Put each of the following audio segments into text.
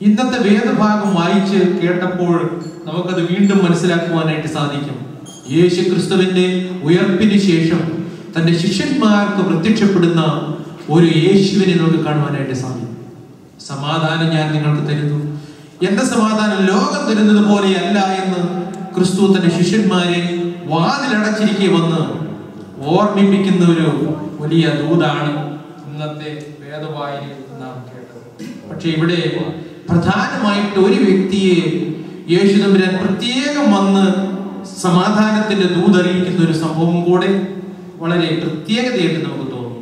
ഇന്നത്തെ വേദഭാഗം വായിച്ച് കേട്ടപ്പോൾ നമുക്കത് വീണ്ടും മനസ്സിലാക്കുവാനായിട്ട് സാധിക്കും. യേശു ക്രിസ്തുവിന്റെ ഉയർപ്പിന് ശേഷം തന്റെ ശിഷ്യന്മാർക്ക് പ്രത്യക്ഷപ്പെടുന്ന ഒരു യേശുവിനെ നമുക്ക് കാണുവാനായിട്ട് സാധിക്കും. സമാധാനം ഞാൻ നിങ്ങൾക്ക് തരുന്നു, എന്റെ സമാധാനം ലോകം തരുന്നത് പോലെയല്ല എന്ന് ക്രിസ്തു തന്റെ ശിഷ്യന്മാരെ വാതിലടച്ചിരിക്കെ വന്ന് ഓർമ്മിപ്പിക്കുന്ന ഒരു വലിയ ദൂതാണ് ഇന്നത്തെ വേദവായനയിൽ നാം കേട്ടത്. പക്ഷെ ഇവിടെ പ്രധാനമായിട്ട് ഒരു വ്യക്തിയെ യേശു തമ്പുരാൻ പ്രത്യേകം വന്ന് സമാധാനത്തിന്റെ ദൂതറിയിക്കുന്ന ഒരു സംഭവം കൂടെ വളരെ പ്രത്യേകതയായിട്ട് നമുക്ക് തോന്നും.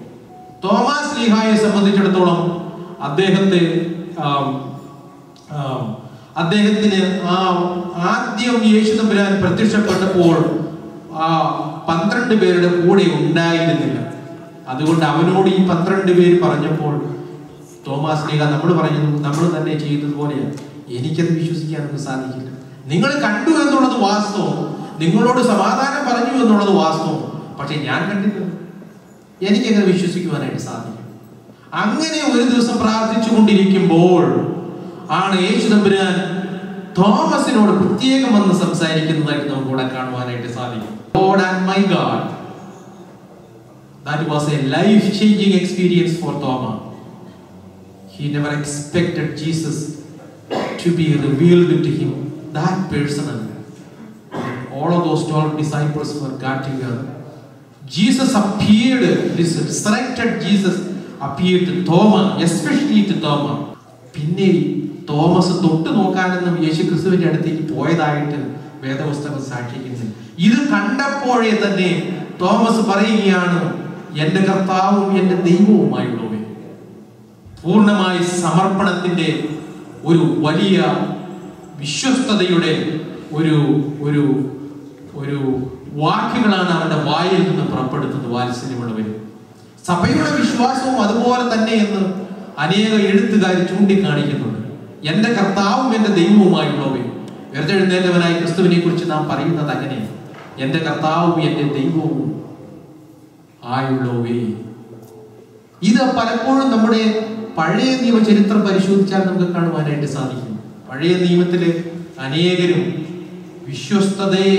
തോമാസ് ലീഹായെ സംബന്ധിച്ചിടത്തോളം അദ്ദേഹത്തിന് ആദ്യം യേശു തമ്പുരാൻ പ്രത്യക്ഷപ്പെട്ടപ്പോൾ 12 പേരുടെ കൂടെ ഉണ്ടായിരുന്നില്ല. അതുകൊണ്ട് അവനോട് ഈ 12 പേര് പറഞ്ഞപ്പോൾ തോമാസ് ലീഹ നമ്മൾ തന്നെ ചെയ്തതുപോലെയാണ്, എനിക്കത് വിശ്വസിക്കാനൊന്നും സാധിക്കില്ല. നിങ്ങൾ കണ്ടു എന്നുള്ളത് വാസ്തവം, നിങ്ങളോട് സമാധാനം പറഞ്ഞു എന്നുള്ളത് വാസ്തവം, പക്ഷെ ഞാൻ കണ്ടില്ല, എനിക്കങ്ങനെ വിശ്വസിക്കുവാനായിട്ട് സാധിക്കും. അങ്ങനെ ഒരു ദിവസം പ്രാർത്ഥിച്ചു കൊണ്ടിരിക്കുമ്പോൾ ആണ് യേശു തമ്പുരാൻ തോമസിനോട് പ്രത്യേകം വന്ന് സംസാരിക്കുന്നതായിട്ട് നമുക്ക് ഇവിടെ കാണുവാനായിട്ട് സാധിക്കും. God and my God. That was a life-changing experience for Thomas. He never expected Jesus to be revealed to him that personally. All of those 12 disciples were got together. Jesus appeared, this resurrected Jesus appeared to Thomas, especially to Thomas. പിന്നെ Thomas തൊട്ട് നോക്കാനൊന്നും യേശു ക്രിസ്തുവിന്റെ അടുത്തേക്ക് പോയതായിട്ട് വേദപുസ്തകം സാക്ഷിക്കുന്നു. ഇത് കണ്ടപ്പോഴേ തന്നെ Thomas പറയുകയാണ്, എന്റെ കർത്താവും എന്റെ ദൈവവുമായുള്ളവൻ. പൂർണ്ണമായി സമർപ്പണത്തിന്റെ ഒരു വലിയ വിശ്വസ്തതയുടെ ഒരു വാക്കുകളാണ് അവന്റെ വായിൽ നിന്ന് പുറപ്പെടുത്തുന്നത്. വാത്സല്യമുള്ളവർ, സഭയുടെ വിശ്വാസവും അതുപോലെ തന്നെ എന്ന് അനേക എഴുത്തുകാർ ചൂണ്ടിക്കാണിക്കുന്നുണ്ട്. എന്റെ കർത്താവും എന്റെ ദൈവവുമായുള്ളവൻ. ഉയർത്തെഴുന്നേറ്റവനായ ക്രിസ്തുവിനെ കുറിച്ച് നാം പറയുന്നത് അങ്ങനെയാണ്, എന്റെ കർത്താവും എന്റെ ദൈവവും ആയുള്ളവേ. ഇത് പലപ്പോഴും നമ്മുടെ പഴയ നിയമ ചരിത്രം പരിശോധിച്ചാൽ നമുക്ക് കാണുവാനായിട്ട് സാധിക്കും. പഴയ നിയമത്തില് അനേകരും വിശ്വസ്തതയെ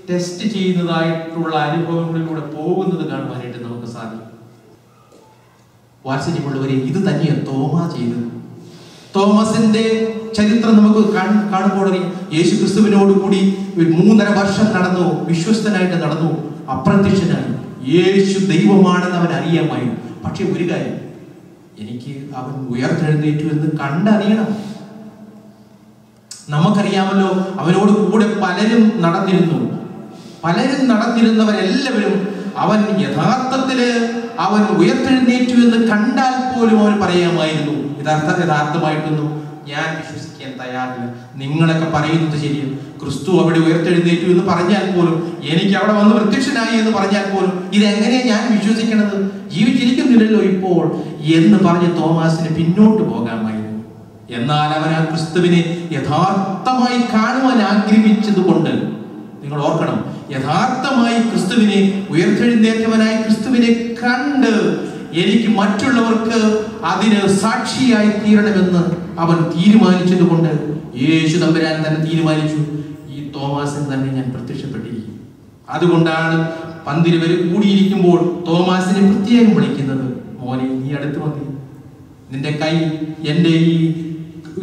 ടെസ്റ്റ് ചെയ്യുന്നതായിട്ടുള്ള അനുഭവങ്ങളിലൂടെ പോകുന്നത് കാണുവാനായിട്ട് നമുക്ക് സാധിക്കും. വാത്സല്യമുള്ളവരെ, ഇത് തന്നെയാണ് തോമാ ചെയ്തത്. തോമസിന്റെ ചരിത്രം നമുക്ക് കാണുമ്പോൾ യേശു ക്രിസ്തുവിനോട് കൂടി 3.5 വർഷം നടന്നു, വിശ്വസ്തനായിട്ട് നടന്നു, അപ്രത്യക്ഷനായി. യേശു ദൈവമാണെന്ന് അവൻ അറിയാമായിരുന്നു. പക്ഷെ ഒരു കാര്യം, എനിക്ക് അവൻ ഉയർത്തെഴുന്നേറ്റു എന്ന് കണ്ടറിയണം. നമുക്കറിയാമല്ലോ, അവനോട് കൂടെ പലരും നടന്നിരുന്നവരെല്ലാവരും അവൻ യഥാർത്ഥത്തില് അവൻ ഉയർത്തെഴുന്നേറ്റു എന്ന് കണ്ടാൽ പോലും അവൻ പറയാമായിരുന്നു, യഥാർത്ഥമായിട്ടൊന്നും ഞാൻ വിശ്വസിക്കാൻ തയ്യാറില്ല. നിങ്ങളൊക്കെ പറയുന്നത് ശരിയാണ്, ക്രിസ്തു അവിടെ ഉയർത്തെഴുന്നേറ്റു എന്ന് പറഞ്ഞാൽ പോലും, എനിക്ക് അവിടെ വന്ന് പ്രത്യക്ഷനായി എന്ന് പറഞ്ഞാൽ പോലും, ഇതെങ്ങനെയാണ് ഞാൻ വിശ്വസിക്കണത്? ജീവിച്ചിരിക്കുന്നില്ലല്ലോ ഇപ്പോൾ എന്ന് പറഞ്ഞ് തോമാസിന് പിന്നോട്ട് പോകാമായിരുന്നു. എന്നാൽ അവൻ ആ ക്രിസ്തുവിനെ യഥാർത്ഥമായി കാണുവാൻ ആഗ്രഹിച്ചത് കൊണ്ട്, നിങ്ങൾ ഓർക്കണം, യഥാർത്ഥമായി ക്രിസ്തുവിനെ, ഉയർത്തെഴുന്നേറ്റവനായ ക്രിസ്തുവിനെ കണ്ട് എനിക്ക് മറ്റുള്ളവർക്ക് അതിന് സാക്ഷിയായി തീരണമെന്ന് അവൻ തീരുമാനിച്ചത് കൊണ്ട് യേശു തമ്പുരാൻ തന്നെ തീരുമാനിച്ചു, ഈ തോമാസിന് തന്നെ ഞാൻ പ്രത്യക്ഷപ്പെട്ടിരിക്കും. അതുകൊണ്ടാണ് പന്തിരുവർ കൂടിയിരിക്കുമ്പോൾ തോമാസിനെ പ്രത്യേകം വിളിക്കുന്നത്, മോനെ നീ അടുത്ത് വന്നി, നിന്റെ കൈ എൻ്റെ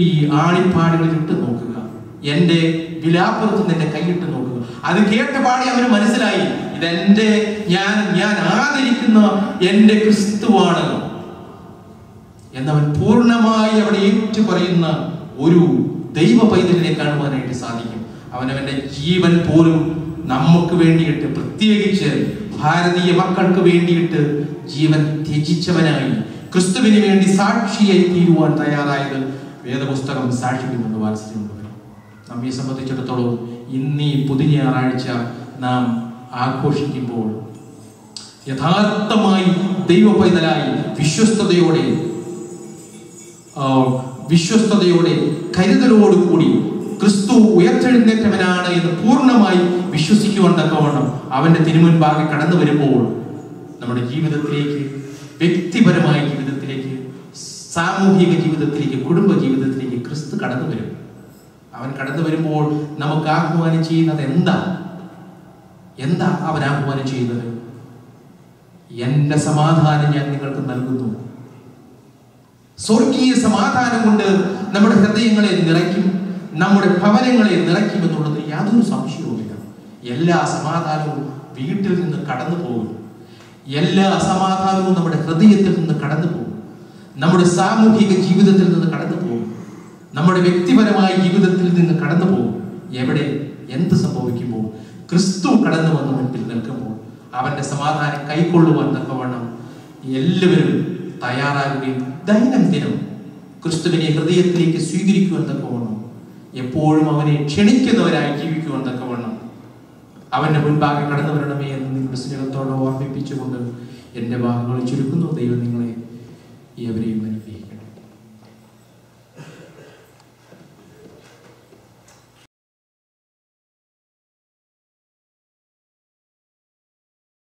ഈ ആണിപ്പാടുകളിൽ ഇട്ട് നോക്കുക, എൻ്റെ വിലാപ്പുറത്ത് നിന്റെ കൈയിട്ട് നോക്കുക. അത് കേട്ട പാടി അവന് മനസ്സിലായി, ഇതെന്റെ ഞാൻ ആദരിക്കുന്ന എന്റെ ക്രിസ്തുവാണ് എന്നവൻ പൂർണ്ണമായി അവിടെ ഏറ്റു പറയുന്ന ഒരു ദൈവ പൈതലിനെ കാണുവാനായിട്ട് സാധിക്കും. അവനവന്റെ ജീവൻ പോലും നമുക്ക് വേണ്ടിയിട്ട്, പ്രത്യേകിച്ച് ഭാരതീയ മക്കൾക്ക് വേണ്ടിയിട്ട് ജീവൻ ത്യജിച്ചവനായി ക്രിസ്തുവിന് വേണ്ടി സാക്ഷിയായി തീരുവാൻ തയ്യാറായത് വേദപുസ്തകം സാക്ഷിക്കുന്നുണ്ട്. വാത്സല്യമുള്ളവർ, നമ്മെ സംബന്ധിച്ചിടത്തോളം ഇന്നീ പുതുഞായറാഴ്ച നാം ആഘോഷിക്കുമ്പോൾ യഥാർത്ഥമായി ദൈവ പൈതലായി വിശ്വസ്തതയോടെ കരുതലോടുകൂടി ക്രിസ്തു ഉയർത്തെഴുന്നേറ്റവനാണ് എന്ന് പൂർണ്ണമായി വിശ്വസിക്കുവാൻ തക്കവണ്ണം അവന്റെ തിരുമുൻപാകെ കടന്നു വരുമ്പോൾ നമ്മുടെ ജീവിതത്തിലേക്ക്, വ്യക്തിപരമായ ജീവിതത്തിലേക്ക്, സാമൂഹിക ജീവിതത്തിലേക്ക്, കുടുംബ ജീവിതത്തിലേക്ക് ക്രിസ്തു കടന്നു വരും. അവൻ കടന്നു വരുമ്പോൾ നമുക്ക് ആഹ്വാനം ചെയ്യുന്നത് എന്താ അവൻ ആഹ്വാനം ചെയ്യുന്നത്? എന്റെ സമാധാനം ഞാൻ നിങ്ങൾക്ക് നൽകുന്നു. സ്വർഗീയ സമാധാനം കൊണ്ട് നമ്മുടെ ഹൃദയങ്ങളെ നിറയ്ക്കും, നമ്മുടെ ഭവനങ്ങളെ നിറയ്ക്കുമെന്നുള്ളത് യാതൊരു സംശയവുമില്ല. എല്ലാ സമാധാനവും വീട്ടിൽ നിന്ന് കടന്നു പോകും. എല്ലാ സമാധാനവും നമ്മുടെ ഹൃദയത്തിൽ നിന്ന് കടന്നു പോകും. നമ്മുടെ സാമൂഹിക ജീവിതത്തിൽ നിന്ന് കടന്നു പോകും. നമ്മുടെ വ്യക്തിപരമായ ജീവിതത്തിൽ നിന്ന് കടന്നു പോകും. എവിടെ എന്ത് സംഭവിക്കുമ്പോൾ ക്രിസ്തു കടന്നു വന്ന് മുൻപിൽ നിൽക്കുമ്പോൾ അവന്റെ സമാധാനം കൈക്കൊള്ളുവാൻ തക്കവണ്ണം എല്ലാവരും തയ്യാറാകുകയും ദൈനംദിനം ക്രിസ്തുവിനെ ഹൃദയത്തിലേക്ക് സ്വീകരിക്കുവാൻ തക്കവണ്ണം എപ്പോഴും അവനെ ക്ഷണിക്കുന്നവരായി ജീവിക്കുവാൻ തക്കവണ്ണം അവന്റെ മുൻപാകെ കടന്നു വരണമേ എന്ന് നിങ്ങളുടെ സ്നേഹത്തോടെ ഓർമ്മിപ്പിച്ചുകൊണ്ട് എന്റെ വാക്കുകൾ ചുരുക്കുന്നു. ദൈവം നിങ്ങളെ ഏവരെയും